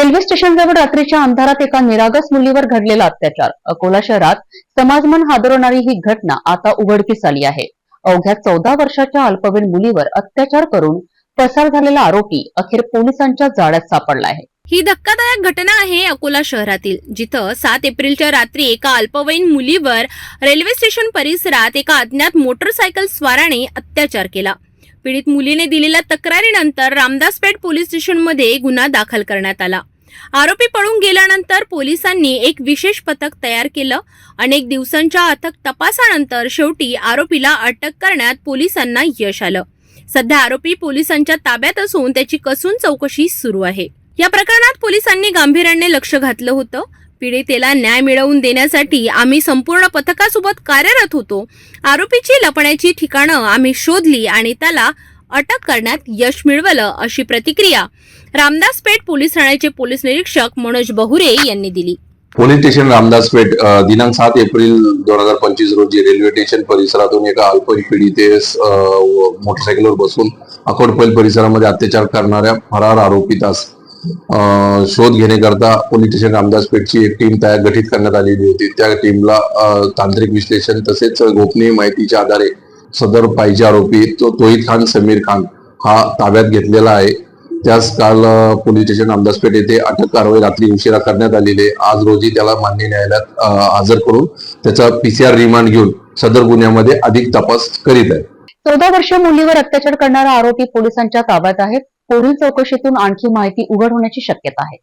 Railway स्टेशनजवळ रात्रीच्या अंधारात एका निरागस मुलीवर घडलेला अत्याचार. अकोला शहरात समाजमन हादरवणारी ही घटना आता उघडकीस आली आहे. अवघ्या 14 वर्षाच्या अल्पवयीन मुलीवर अत्याचार करून पसार झालेला आरोपी अखेर पोलिसांच्या जाळ्यात सापडला आहे. ही धक्कादायक घटना आहे अकोला शहरातील, जिथं 7 एप्रिलच्या रात्री एका अल्पवयीन मुलीवर रेल्वे स्टेशन परिसरात एका अज्ञात मोटरसायकल स्वाराने अत्याचार केला. पीडित मुलीने दिलेल्या तक्रारीनंतर रामदासपेठ पोलीस स्टेशनमध्ये गुन्हा दाखल करण्यात आला. आरोपी पळून गेल्यानंतर पोलिसांनी एक विशेष पथक तयार केलं. अनेक दिवसांच्या अथक तपासानंतर शेवटी आरोपीला अटक करण्यात पोलिसांना यश आलं. सध्या आरोपी पोलिसांच्या ताब्यात असून त्याची कसून चौकशी सुरू आहे. या प्रकरणात पोलिसांनी गांभीर्याने लक्ष घातलं होतं. पीडितेला न्याय मिळवून देण्यासाठी आम्ही संपूर्ण पथकासोबत कार्यरत होतो. आरोपीची लपण्याची ठिकाणं आम्ही शोधली आणि त्याला अटक करण्यात यश मिळवलं, अशी प्रतिक्रिया रामदासपेठ पोलीस ठाण्याचे पोलीस निरीक्षक मनोज बहुरे यांनी दिली. पोलीस स्टेशन रामदासपेठ दिनांक 7 एप्रिल 2025 रोजी रेल्वे स्टेशन परिसरातून एका अल्पवयीन पीडितेस मोटरसायकलवर बसून अकोटपैल परिसरामध्ये अत्याचार करणाऱ्या फरार आरोपीतास शोध घेण्याकरता पोलीस स्टेशन रामदासपेठची एक टीम गठीत करण्यात आलेली होती. त्या टीमला तांत्रिक विश्लेषण तसेच गोपनीय माहितीच्या आधारे सदर पाहिजे आरोपी तोहिद खान समीर खान हा ताब्यात घेतलेला आहे. त्यास काल पोलीस स्टेशन रामदासपेठ येथे अटक कारवाई रात्री उशिरा करण्यात आलेली आहे. आज रोजी त्याला मान्य न्यायालयात हजर करून त्याचा PCR रिमांड घेऊन सदर गुन्ह्यामध्ये अधिक तपास करीत आहे. 14 वर्षीय मुलीवर अत्याचार करणारा आरोपी पोलिसांच्या ताब्यात आहे. पुढील चौकशीतून आणखी माहिती उघड होण्याची शक्यता आहे.